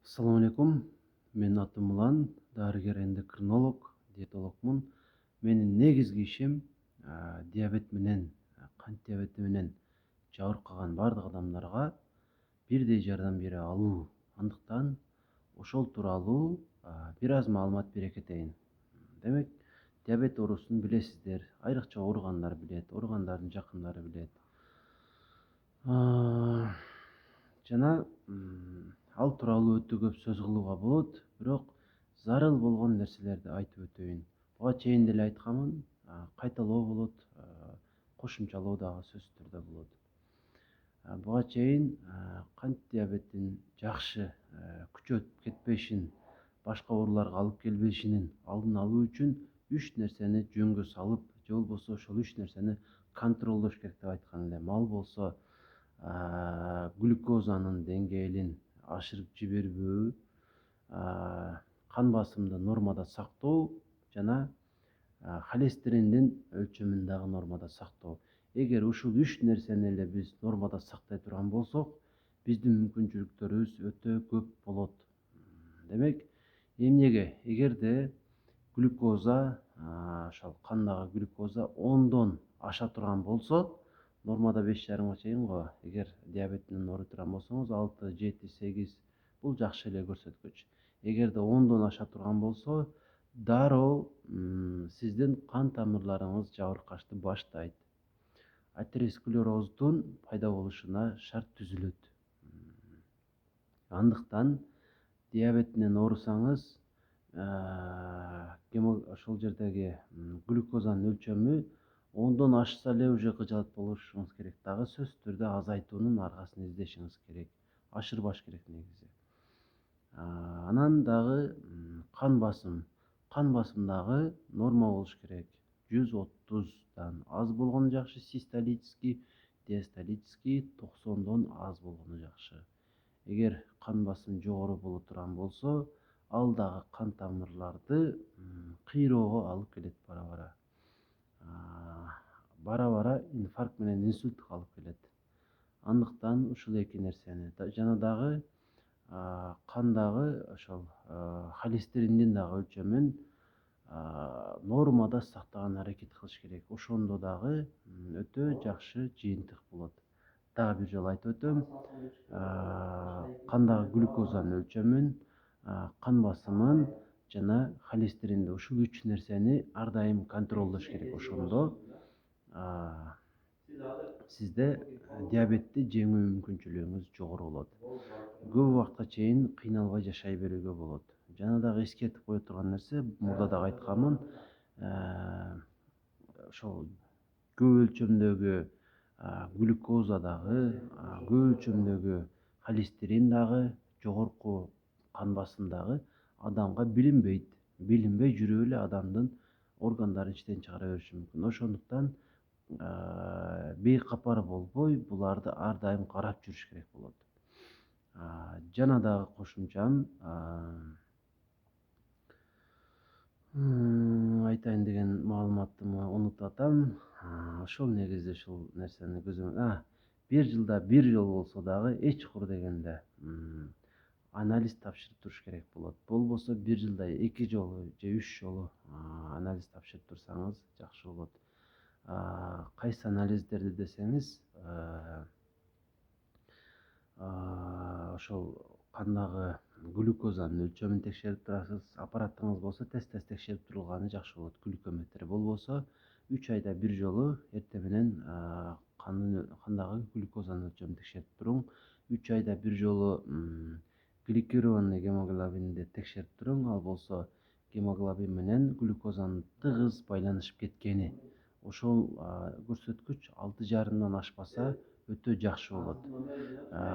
Assalamu alaikum. Менин атым Улан, дарыгер эндокринолог, диетологмун. Менин негизги ишим диабет менен, кант диабети менен жабыркаган бардык адамдарга бирдей жардам бере алуу. Андыктан ошол тууралуу бир аз маалымат бере кетейин. Демек, диабет оорусун билесиздер. Айрыкча ооругандар билет, ооругандардын жакындары билет. Жана ал тууралуу өтө көп сөз кылууга болот, бирок зарыл болгон нерселерди айтып өтөйүн. Буга чейин деле айтканмын, кайталоо болот, кошумчалоо дагы сөзсүз түрдө болот. Буга чейин кант диабетин жакшы күчөтүп кетпешин, башка ооруларга алып келбешинин алдын алуу үчүн 3 нерсени жөнгө салып, же болбосо ошол 3 нерсени контролдош керек деп айткан элем. Ал болсо глюкозанын деңгээлин ашырып жибербөө, кан басымды нормада сактоо жана холестериндин өлчөмүн дагы нормада сактоо. Эгер ушул 3 нерсени эле биз нормада сактай турган болсок, биздин мүмкүнчүлүктөрүбүз өтө көп болот. Демек, эмнеге? Эгерде глюкоза, ошол кандагы глюкоза 10дон аша турган болсо, нормада 5,5 чейин го. Эгер диабет менен ооруй турган болсоңуз, 6, 7, 8 бул жакшы эле көрсөткүч. Эгерде 10дон аша турган болсо, дароо сиздин кан тамырларыңыз жабыркашты баштайт. Атеросклероздун пайда болушуна шарт түзүлөт. Андыктан диабет менен оорусаңыз, ошол жердеги глюкозанын өлчөмү 10дон ашса эле уже кыжалат болушуңуз керек. Дагы сөзсүз түрдө азайтуунун аргасын издешиңиз керек. Ашырбаш керек негизи. Анан дагы кан басым. Кан басым дагы норма болуш керек. 130дан аз болгону жакшы, систолический, диастолический 90дон аз болгону жакшы. Эгер кан басым жогору боло турган болсо, ал дагы кан тамырларды кыйроого алып келет бара-бара. Бара-бара инфаркт менен инсультка алып келет. Андыктан ушул эки нерсени жана дагы кандагы ошол холестериндин дагы өлчөмүн нормада сактаганга аракет кылыш керек. Ошондо дагы өтө жакшы жыйынтык болот. Дагы бир жолу айтып өтөм, кандагы глюкозанын өлчөмүн, кан басымын жана холестеринди, ушул 3 нерсени ар дайым контролдош керек. Ошондо сизде диабетти жеңүү мүмкүнчүлүгүңүз жогору болот. Көп убакытка чейин кыйналбай жашай берүүгө болот. Жана дагы эскертип кое турган нерсе, мурда дагы айтканмын, ошол көп өлчөмдөгү глюкоза дагы, көп өлчөмдөгү холестерин дагы, жогорку кан басым дагы адамга билинбейт. Билинбей жүрүп эле адамдын органдарын иштен чыгара бериши мүмкүн. Ошондуктан бейкапар болбой, буларды ар дайым карап жүрүш керек болот. Жана дагы кошумчам айтайын деген маалыматымы унутуп атам. Ошол негизи ушул нерсени көзөмөл. Бир жылда бир жолу болсо дагы эч чукур дегенде анализ тапшырып туруш керек болот. Болбосо бир жылда 2 жолу же 3 жолу анализ тапшырып турсаңыз жакшы болот. Кайсы анализдерди десеңиз, ошол кандагы глюкозанын өлчөмүн текшерип турасыз. Аппаратыңыз болсо тез-тез текшерип турулганы жакшы болот. Глюкометр болбосо 3 айда бир жолу эртең менен кандагы глюкозанын өлчөмүн текшерип туруң. 3 айда бир жолу гликированный гемоглобинди текшерип туруң. Ал болсо гемоглобин менен глюкозанын тыгыз байланышып кеткени. Ошол көрсөткүч 6,5-дан ашпаса өтө жакшы болот.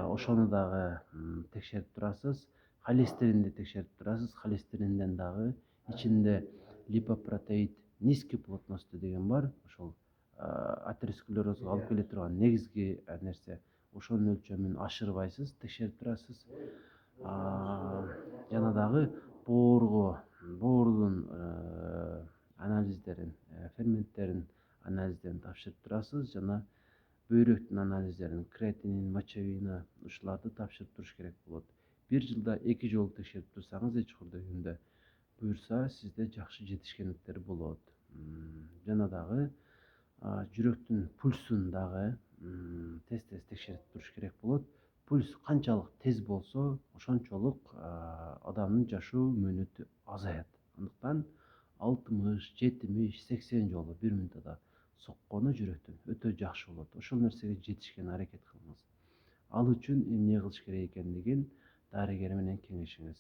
Ошону дагы текшерип турасыз. Холестеринди текшерип турасыз. Холестеринден дагы ичинде липопротеид низкий плотности деген бар. Ошол атеросклерозго алып келе турган негизги нерсе. Ошонун өлчөмүн ашырбайсыз, текшерип турасыз. Жана дагы боордун анализдерин, ферменттерин анализдерин тапшырып турасыз. Жана бөйрөктүн анализдерин, креатинин, мочевина, ушуларды тапшырып туруш керек болот. Bir жылда 2 жолу текшерип турсаңыз, эч курдөгүндө буюрса, сизде жакшы жетишкендиктер болот. Жана дагы жүрөктүн пульсун дагы тез текшерип туруш керек болот. Пульс канчалык тез болсо, ошончолук адамдын жашоо мөөнөтү азаят. Андыктан 60, 70, 80 жолу бир минутада соккону жүрөктөн өтө жакшы болот. Ошол нерсеге жетишкенге аракет кылыңыз. Ал үчүн эмне кылыш керек экендигин дарыгер менен кеңешиңиз.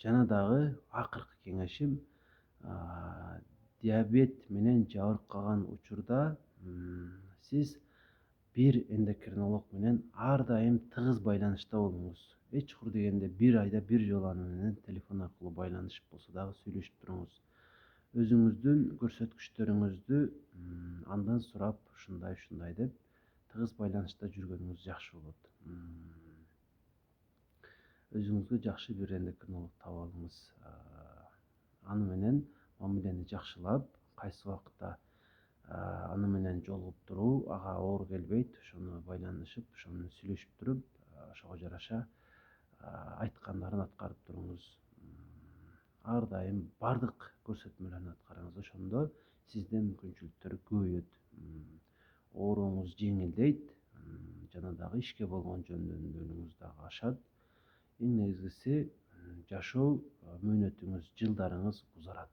Жана дагы акыркы кеңешим, диабет менен жабыркаган учурда сиз бир эндокринолог менен ар дайым тыгыз байланышта болуңуз. Эч кур дегенде бир айда бир жолу аны менен телефон аркылуу байланышып болсо дагы сүйлөшүп туруңуз. Өзүңүздүн көрсөткүчтөрүңүздү андан сурап, ушундай деп тыгыз байланышта жүргөнүңүз жакшы болот. Өзүңүзгө жакшы бир эндокринолог таап алыңыз. Аны менен мамилени жакшылап, кайсы убакытта аны менен жолугуп туруу ага оор келбейт, ошону байланышып, ошону менен сүйлөшүп туруп, ошого жараша айткандарын аткарып туруңуз. Ар дайым бардык көрсөтмөлөрүн аткарыңыз. Ошондо сизде мүмкүнчүлүктөр көбөйөт. Оорууңуз жеңилдейт, жана дагы ишке болгон жөндөмдүүлүгүңүз дагы ашат. Эң негизгиси жашоо мөөнөтүңүз, жылдарыңыз узарат.